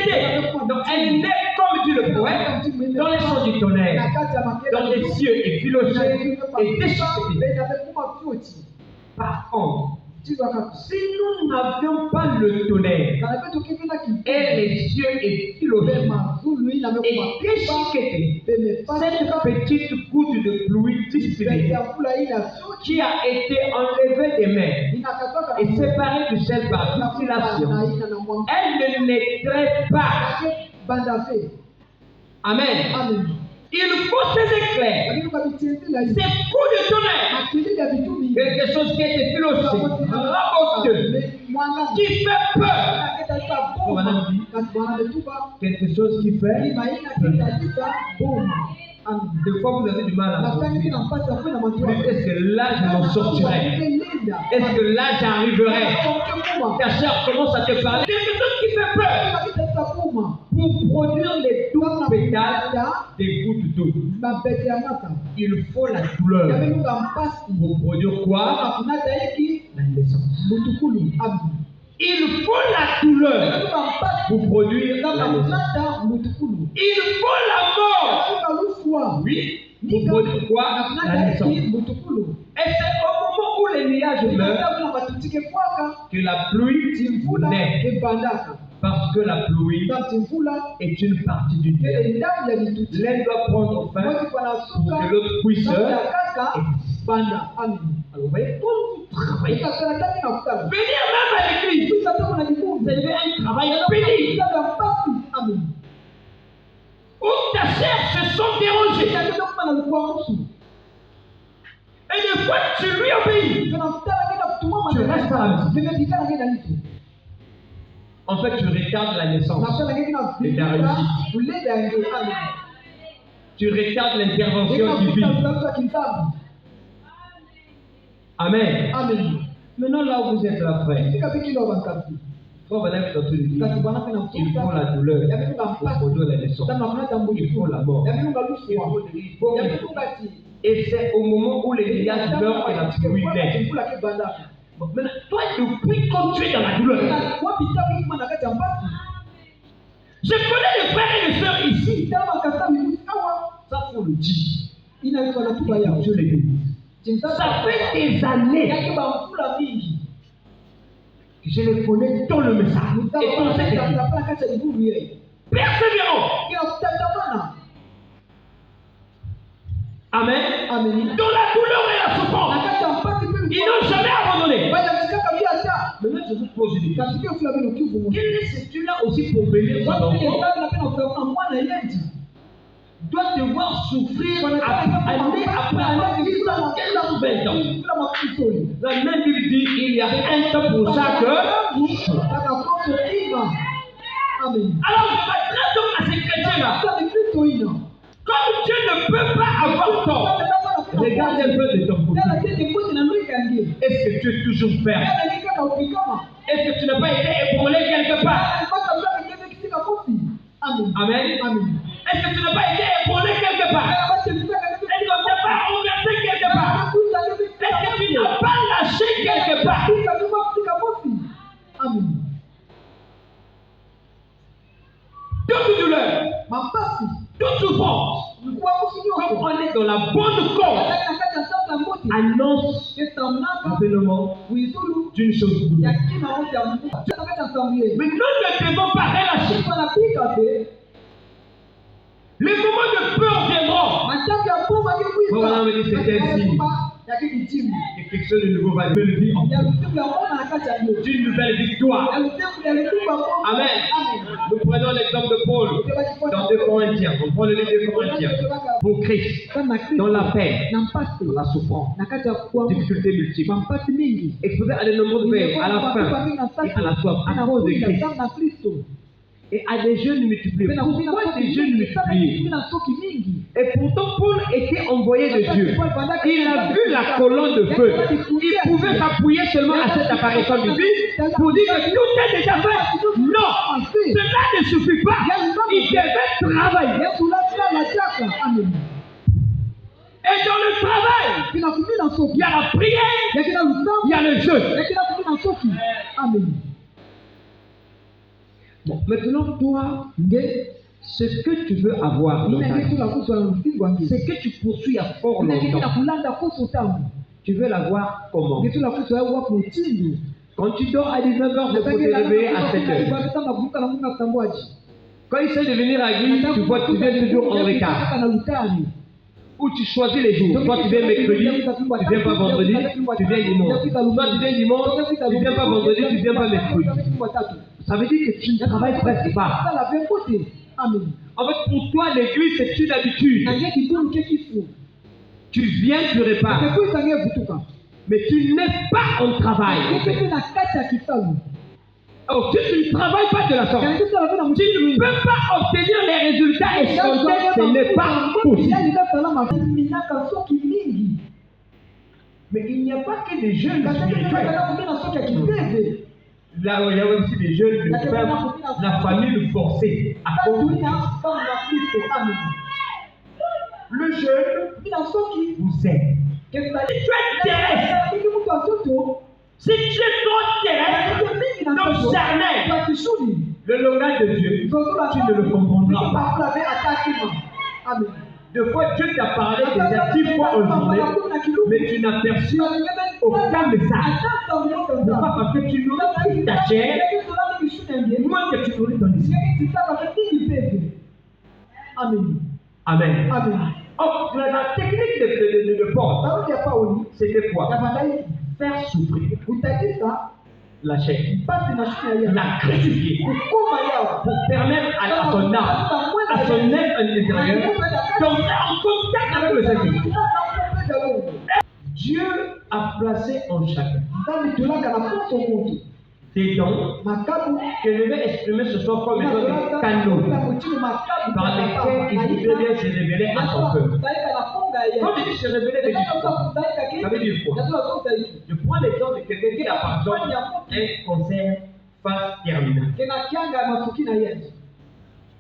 été. Donc elle naît, comme dit le poète, dans les champs du tonnerre, dans les cieux et philosophes et déchiquetés. Par contre, si nous n'avions pas le tonnerre et les cieux et philosophes et déchiquetés, cette petite goutte de pluie distillée qui a été enlevée des mers et séparée du sel par distillation, elle ne naîtrait pas. Amen. Il faut ces éclairs, ces coups de tonnerre, quelque chose qui est philosophique, raboteux, qui fait peur. Quelque chose qui fait peur. Des fois, vous avez du mal à sortir. Est-ce que là, je m'en sortirai? Est-ce que là, j'arriverai? Ta chair commence à te parler. Quelque chose qui fait peur. Pour produire les 12 pétales des gouttes d'eau, il faut la douleur. Pour produire quoi? La naissance. Il faut la douleur pour produire la naissance. Il faut la mort. Oui, pour produire quoi? La naissance. Et c'est au moment où les nuages meurent que la pluie naît. Parce que la pluie est une partie du ciel. L'un doit prendre fin pour que l'autre puisse. Alors, vous voyez, quand vous travaillez, venir même à l'église, vous avez un travail pénible. Où ta chair se sent dérangée. Et des fois, tu lui obéis. Tu restes à la maison. En fait, tu retardes la naissance et ta réussite. Tu retardes l'intervention divine. Amen. Maintenant, là où vous êtes là, frère, quand vous allez dans tout le monde, il faut la douleur pour produire la naissance. Il faut la mort. Il faut et c'est au moment où les nuages meurent que la pluie naît. Maintenant, toi, depuis quand tu es dans la douleur, je connais les frères et les sœurs ici. Ça, faut le dire. Je l'ai dit. Ça fait des années que je les connais dans le message. Et dans cette église. Persévérant. Amen. Dans la douleur et la souffrance. Ils n'ont jamais abandonné. Maintenant, je vous pose une question. Quelle est cette là aussi pour bénir son enfant? Doit devoir souffrir année après année, 10 ans, 15 ans, 20 ans. La même Bible dit il y a un temps pour chaque. Alors, je m'adresse à ces chrétiens-là. Comme Dieu ne peut pas avoir tort, regarde un peu de ton côté. Est-ce que tu es toujours ferme? Est-ce que tu n'as pas été ébranlé quelque part? Amen. Est-ce que tu n'as pas été ébranlé quelque part? Est-ce que tu n'as pas renversé quelque part? Est-ce que tu n'as pas lâché quelque part? Toute douleur, toute souffrance, comme on est dans la bonne cause, annonce l'avènement d'une chose douce. Mais nous ne devons pas relâcher. Les moments de peur viendront. Voilà, on me dit c'est un signe. Et quelque chose de nouveau va venir d'une nouvelle victoire. Amen. Nous prenons l'exemple de Paul dans 2 Corinthiens. On prend le livre de Corinthiens. Pour Christ, dans la paix, dans la souffrance, difficultés multiples, exposé à de nombreuses veilles, à la faim et à la soif, à cause de Christ. Et à des jeunes multipliés. Pourquoi des jeunes multipliés? Et pourtant, Paul était envoyé de Dieu. Il a vu la colonne de feu. Il pouvait s'appuyer seulement à cette apparition divine pour dire que tout est déjà fait. Non, cela ne suffit pas. Il devait travailler. Et dans le travail, il y a la prière, il y a le jeûne. Bon, maintenant, toi, ce que tu veux avoir dans ta vie, c'est que tu poursuis à fort longtemps. Tu veux l'avoir comment? Quand tu dors à 19h, tu peux te réveiller à 7h. Quand il s'agit de venir à l'église, tu viens toujours en retard. Ou tu choisis les jours. Toi, tu viens mercredi, tu viens pas vendredi, tu viens dimanche. Toi, tu viens dimanche, tu viens pas vendredi, tu viens pas mercredi. Ça veut dire que tu ne travailles presque pas. En fait, pour toi, l'église, c'est une habitude. Tu viens, tu répares. Mais tu n'es pas en travail. Oh, si tu ne travailles pas de la sorte, tu ne peux pas obtenir les résultats escomptés, ce n'est pas possible. Mais il n'y a pas que des jeunes spirituels. Là, il y a aussi des jeunes de femmes, la famille forcée à cause de le jeune vous aide. Si tu es terrestre, si tu es terrestre, donc charnel, le langage de Dieu, tu ne le comprendras pas. Deux fois, Dieu t'a parlé déjà 10 fois aujourd'hui, mais tu n'as perçu aucun message. Pourquoi? Parce que tu nourris toute ta chair, moins que tu nourris ton esprit. Amen. Amen. Oh, la technique de Paul, c'était quoi? Faire souffrir la chair, la crucifier, pour permettre à son âme, à son être intérieur, d'entrer en contact avec le Saint-Esprit. Dieu a placé en chacun des dons que je vais exprimer ce soir comme étant des canaux par lesquels il voudrait bien se révéler à son peuple. Quand il dit se révéler, ça veut dire quoi? Je prends l'exemple de quelqu'un qui a par exemple un concert phase terminale.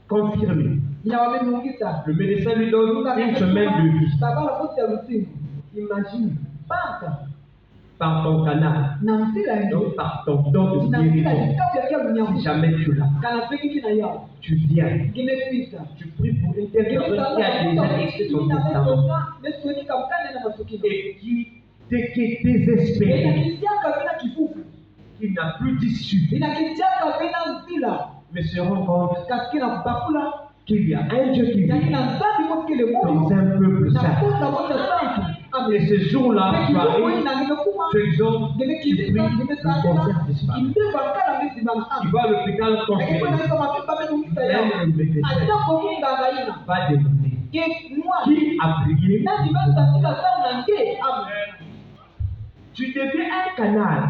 Confirmé. Le médecin lui donne une semaine de vie. Imagine, par ton canal, donc par ton don de guérison, si jamais tu l'as, tu viens, tu pries pour une telle personne qui a déjà écrit son testament et qui est désespéré, qui n'a plus d'issue, mais se rend compte qu'il y a un Dieu qui vit dans un peuple saint. Et ce jour-là, tu arrives, tu exhortes, tu pries, le concert disparaît. Tu vas à l'hôpital consulter. Même le médecin va demander qui a prié. Tu deviens un canal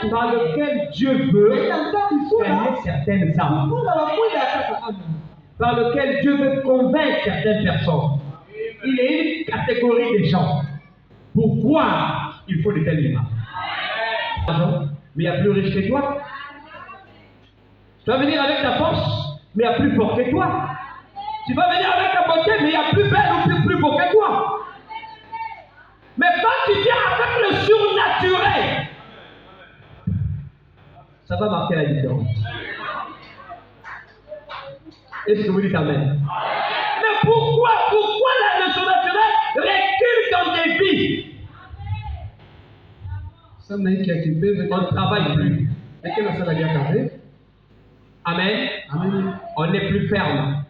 par lequel Dieu veut gagner certaines âmes, par lequel Dieu veut convaincre certaines personnes. Il y a une catégorie de gens. Pourquoi il faut de telles images? Mais il y a plus riche que toi. Tu vas venir avec ta force, mais il y a plus fort que toi. Tu vas venir avec ta beauté, mais il y a plus belle ou plus beau que toi. Mais quand tu viens avec le surnaturel, ça va marquer la différence. Est-ce que vous dites Amen? Mais pourquoi le surnaturel recule dans tes vies? On ne travaille plus. Amen. On n'est plus ferme.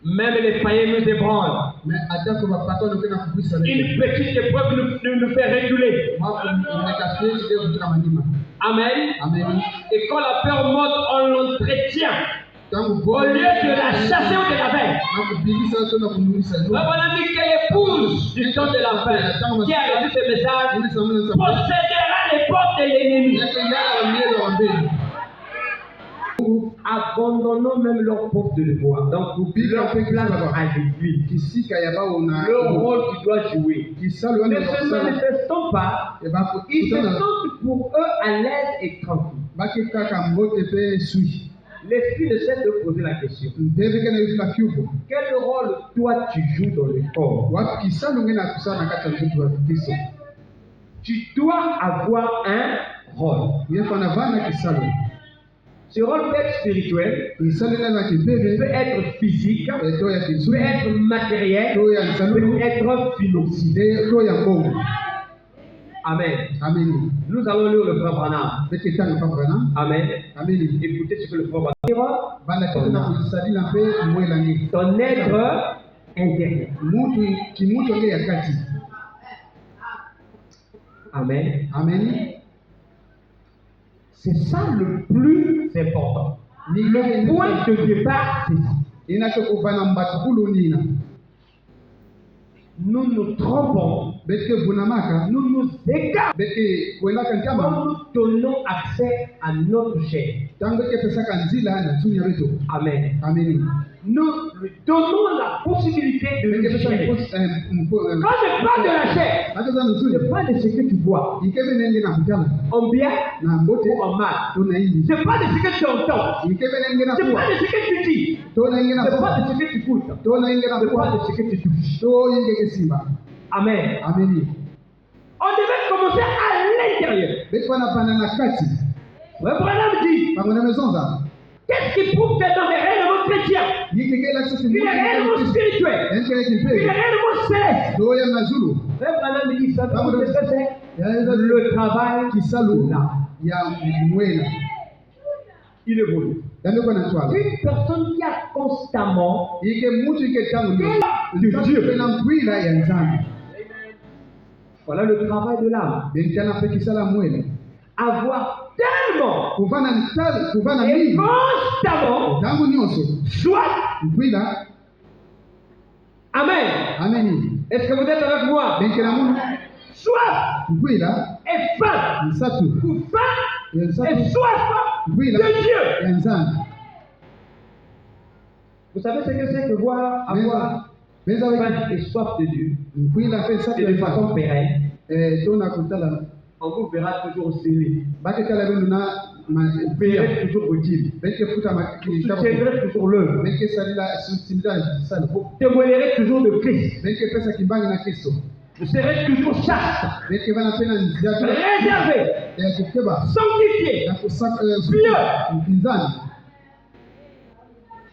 Même les païens nous ébranlent. Une petite épreuve nous fait reculer. Amen. Et quand la peur monte, on l'entretient. Au lieu de la chasser ou de la vaincre. Voilà dit que l'épouse du temps de la fin, qui a reçu ce message, possédera les portes de l'ennemi. Abandonnons même leur porte de devoir. Donc, leur place à l'église. Le rôle qu'ils doivent jouer. Ne se manifestons pas. Ils se sentent pour eux à l'aise et tranquille. L'esprit de cesse de poser la question. Quel rôle toi tu joues dans le corps? Tu dois avoir un rôle. Ce rôle peut être spirituel, peut être physique, peut être matériel, peut être financier. Amen. Nous allons lire le frère Branham. Amen. Écoutez ce que le frère Branham dit. Ton être intérieur. Amen. C'est ça le plus important. Le point de départ, c'est ça. Nous nous trompons, nous nous égarons, nous donnons accès à notre chair. Amen. Nous lui donnons la possibilité de nous gérer. Quand je parle de la chair, je parle de ce que tu vois. En bien ou en mal. Je parle de ce que tu entends. Je parle de ce que tu dis. Je parle de ce que tu goûtes. Je parle de ce que tu touches. Amen. On devait commencer à l'intérieur. Le Branham dit, qu'est-ce qui prouve que dans les réellement chrétiens, il est réellement spirituel, il est réellement céleste. Le Branham dit, ça c'est le travail qui s'alloue. Il évolue. Une personne qui a constamment de Dieu. Voilà le travail de l'âme. Avoir tellement et constamment soit. Amen. Est-ce que vous êtes avec moi? Soif et faim. Ou faim et soif de Dieu. Vous savez ce que c'est que avoir faim et soif de Dieu? Et de façon pérenne. On vous verra toujours scellé. Vous verrez toujours utile. Vous soutiendrez toujours l'œuvre. Vous témoignerez toujours de Christ. Vous serez toujours chaste, réservé, sanctifié, pieux.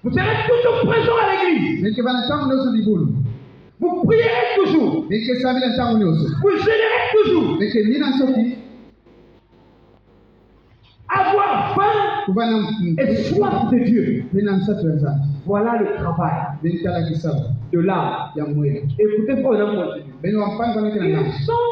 Vous serez toujours présent à l'église. Vous prierez toujours. Vous gênerez toujours. Avoir faim et soif de Dieu. Voilà le travail de l'âme. Écoutez, pour un continue. Ils sont